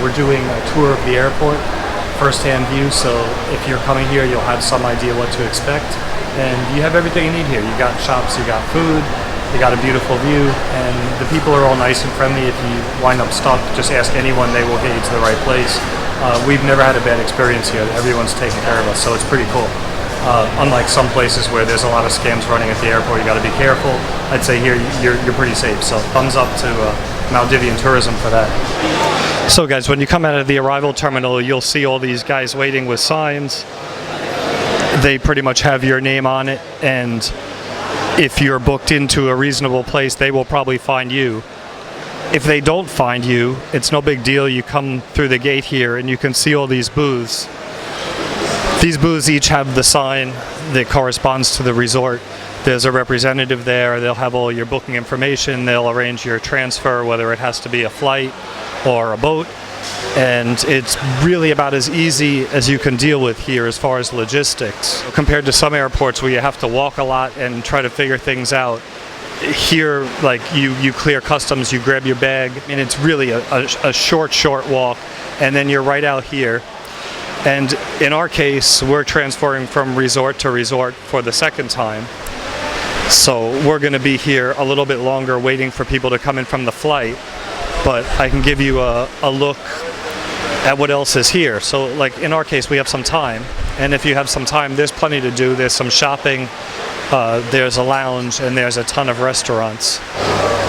we're doing a tour of the airport, first-hand view, so if you're coming here, you'll have some idea what to expect. And you have everything you need here. You got shops, you got food, you got a beautiful view, and the people are all nice and friendly. If you wind up stuck, just ask anyone, they will get you to the right place. We've never had a bad experience here. Everyone's taking care of us, so it's pretty cool. Unlike some places where there's a lot of scams running at the airport, you got to be careful. I'd say here you're pretty safe. So thumbs up to Maldivian tourism for that. So guys, when you come out of the arrival terminal, you'll see all these guys waiting with signs. They pretty much have your name on it, and if you're booked into a reasonable place, they will probably find you. If they don't find you, it's no big deal. You come through the gate here and you can see all these booths. These booths each have the sign that corresponds to the resort. There's a representative there. They'll have all your booking information. They'll arrange your transfer, whether it has to be a flight or a boat. And it's really about as easy as you can deal with here as far as logistics. Compared to some airports where you have to walk a lot and try to figure things out, here, like, you clear customs, you grab your bag, and it's really a short walk, and then you're right out here. And in our case, we're transferring from resort to resort for the second time. So we're going to be here a little bit longer waiting for people to come in from the flight. But I can give you a look at what else is here. So like in our case, we have some time. And if you have some time, there's plenty to do. There's some shopping, there's a lounge, and there's a ton of restaurants.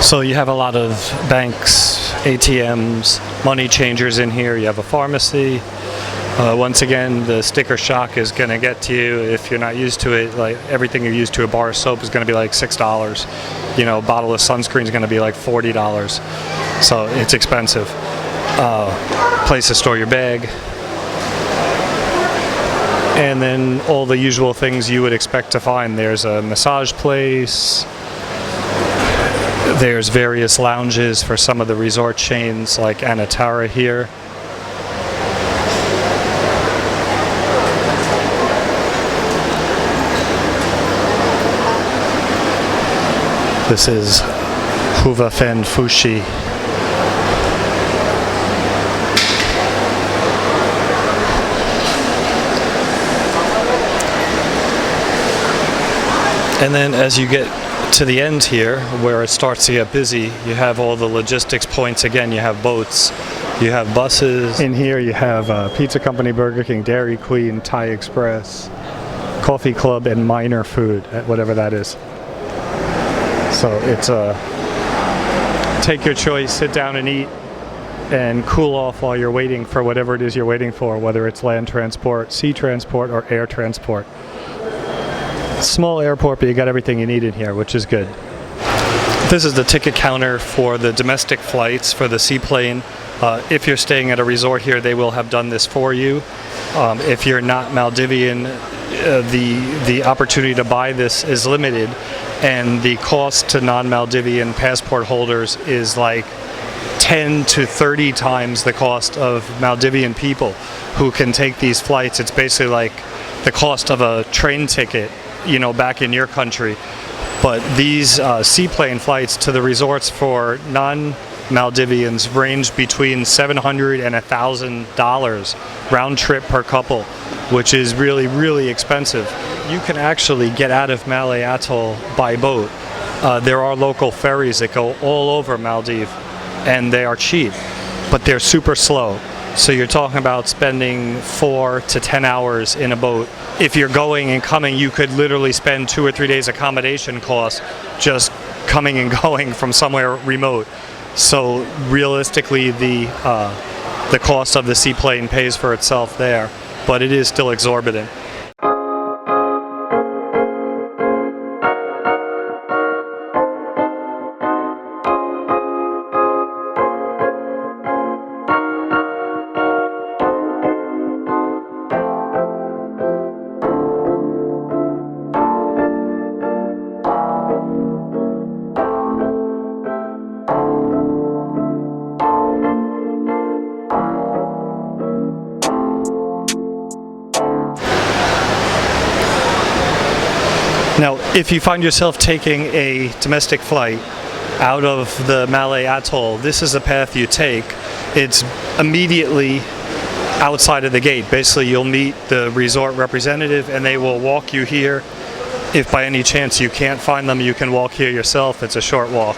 So you have a lot of banks, ATMs, money changers in here. You have a pharmacy. Once again, the sticker shock is going to get to you if you're not used to it. Like everything you're used to, a bar of soap is going to be like $6. You know, a bottle of sunscreen is going to be like $40. So it's expensive. Place to store your bag. And then all the usual things you would expect to find. There's a massage place. There's various lounges for some of the resort chains like Anatara here. This is Huva Fen Fushi. And then as you get to the end here, where it starts to get busy, you have all the logistics points again. You have boats, you have buses. In here you have Pizza Company, Burger King, Dairy Queen, Thai Express, Coffee Club, and Minor Food, whatever that is. So it's take your choice, sit down and eat, and cool off while you're waiting for whatever it is you're waiting for, whether it's land transport, sea transport, or air transport. Small airport, but you got everything you need in here, which is good. This is the ticket counter for the domestic flights for the Seaplane. If you're staying at a resort here, they will have done this for you. If you're not Maldivian, the opportunity to buy this is limited, and the cost to non-Maldivian passport holders is like 10 to 30 times the cost of Maldivian people who can take these flights. It's basically like the cost of a train ticket, you know, back in your country. But these seaplane flights to the resorts for non-Maldivians range between $700 and $1,000 round trip per couple, which is really, really expensive. You can actually get out of Malé Atoll by boat. There are local ferries that go all over Maldives, and they are cheap, but they're super slow. So you're talking about spending 4 to 10 hours in a boat. If you're going and coming, you could literally spend 2 or 3 days accommodation costs just coming and going from somewhere remote. So realistically, the cost of the seaplane pays for itself there, but it is still exorbitant. Now, if you find yourself taking a domestic flight out of the Malé Atoll, this is the path you take. It's immediately outside of the gate. Basically, you'll meet the resort representative and they will walk you here. If by any chance you can't find them, you can walk here yourself. It's a short walk.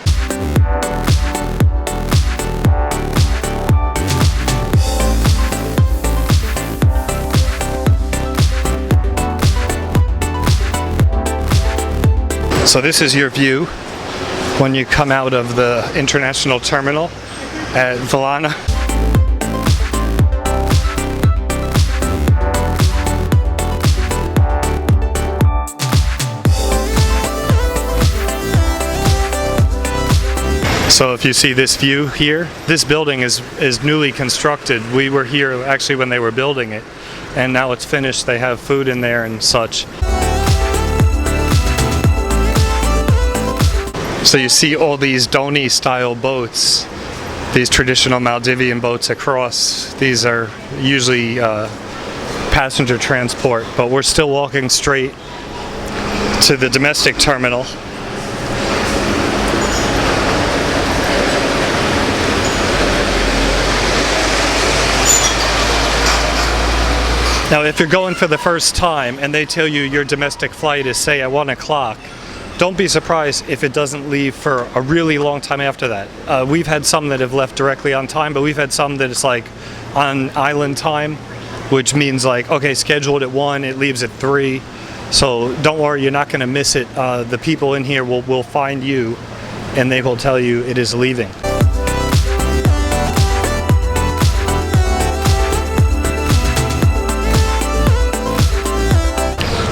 So this is your view when you come out of the international terminal at Velana. So if you see this view here, this building is newly constructed. We were here actually when they were building it, and now it's finished. They have food in there and such. So you see all these Dhoni style boats, these traditional Maldivian boats across. These are usually passenger transport, but we're still walking straight to the domestic terminal. Now if you're going for the first time and they tell you your domestic flight is, say, at 1 o'clock, don't be surprised if it doesn't leave for a really long time after that. We've had some that have left directly on time, but we've had some that it's like on island time, which means like, okay, scheduled at 1, it leaves at 3. So don't worry, you're not going to miss it. The people in here will find you and they will tell you it is leaving.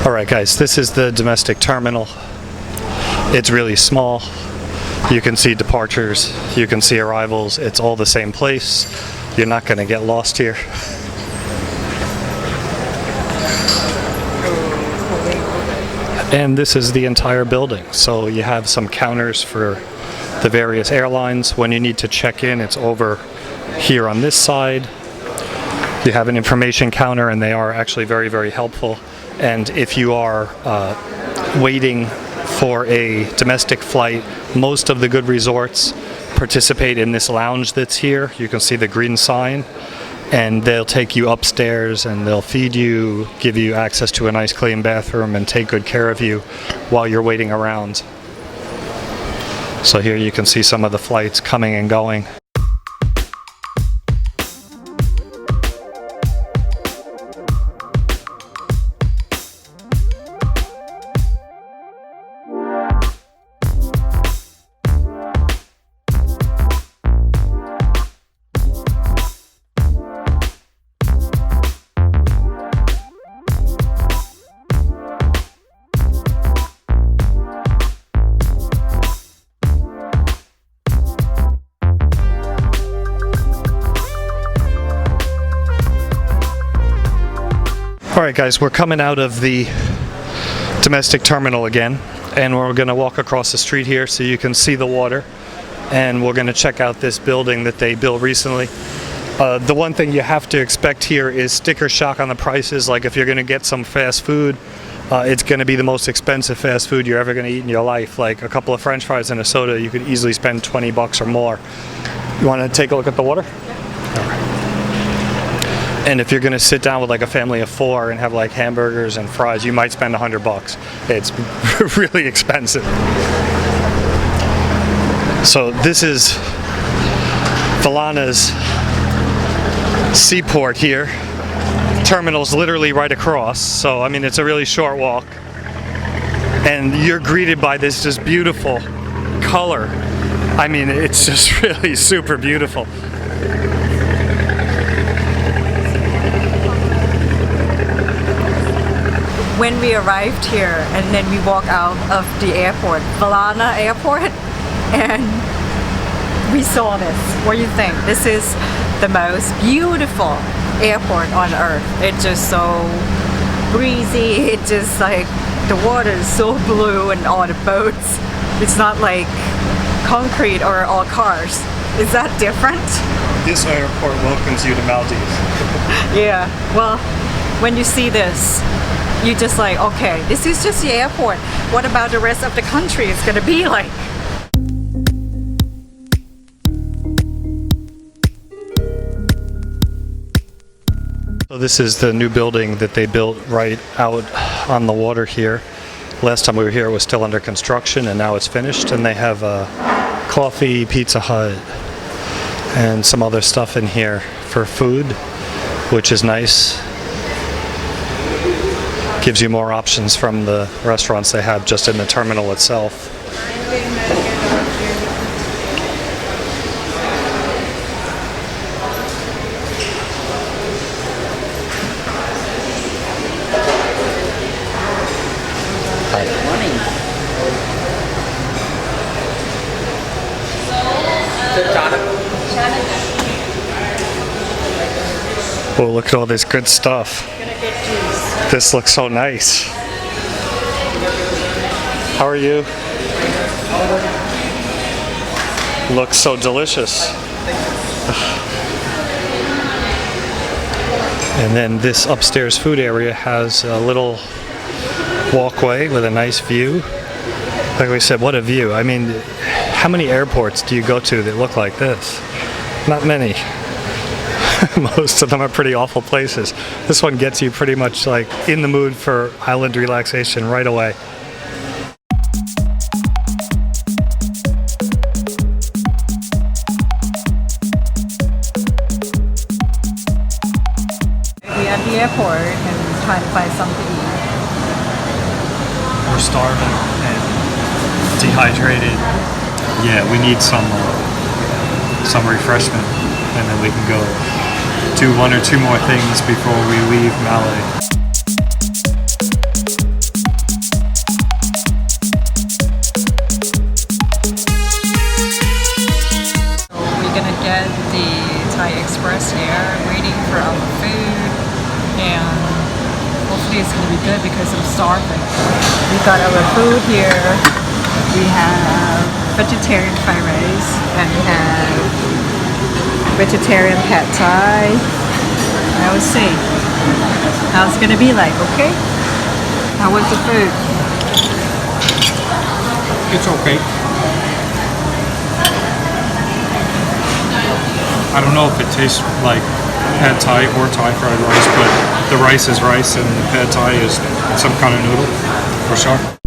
Alright guys, this is the domestic terminal. It's really small. You can see departures, you can see arrivals. It's all the same place. You're not going to get lost here. And this is the entire building. So you have some counters for the various airlines. When you need to check in, it's over here on this side. You have an information counter and they are actually very, very helpful. And if you are waiting for a domestic flight, most of the good resorts participate in this lounge that's here. You can see the green sign, and they'll take you upstairs and they'll feed you, give you access to a nice clean bathroom, and take good care of you while you're waiting around. So here you can see some of the flights coming and going. Alright guys, we're coming out of the domestic terminal again, and we're going to walk across the street here so you can see the water, and we're going to check out this building that they built recently. The one thing you have to expect here is sticker shock on the prices. Like if you're going to get some fast food, it's going to be the most expensive fast food you're ever going to eat in your life. Like a couple of french fries and a soda, you could easily spend 20 bucks or more. You want to take a look at the water? And if you're going to sit down with like a family of 4 and have like hamburgers and fries, you might spend 100 bucks. It's really expensive. So this is Velana's seaport here. Terminal's literally right across, so I mean it's a really short walk. And you're greeted by this just beautiful color. I mean, it's just really super beautiful. When we arrived here and then we walk out of the airport, Velana Airport, and we saw this. What do you think? This is the most beautiful airport on earth. It's just so breezy. It's just like the water is so blue and all the boats. It's not like concrete or all cars. Is that different? This airport welcomes you to Maldives. Yeah, well, when you see this, you just like, okay, this is just the airport. What about the rest of the country is gonna be like? So this is the new building that they built right out on the water here. Last time we were here it was still under construction, and now it's finished, and they have a coffee, Pizza Hut, and some other stuff in here for food, which is nice. Gives you more options from the restaurants they have just in the terminal itself. Oh, look at all this good stuff. This looks so nice. How are you? Looks so delicious. And then this upstairs food area has a little walkway with a nice view. Like we said, what a view. I mean, how many airports do you go to that look like this? Not many. Most of them are pretty awful places. This one gets you pretty much like in the mood for island relaxation right away. We're at the airport and trying to find something to eat. We're starving and dehydrated. Yeah, we need some refreshment, and then we can go do one or two more things before we leave Malé. We're gonna get the Thai Express here, waiting for our food, and hopefully it's gonna be good because I'm starving. We got our food here. We have vegetarian fried rice and we have vegetarian pad thai. I will see how it's gonna be like, okay? How was the food? It's okay. I don't know if it tastes like pad thai or Thai fried rice, but the rice is rice and the pad thai is some kind of noodle, for sure.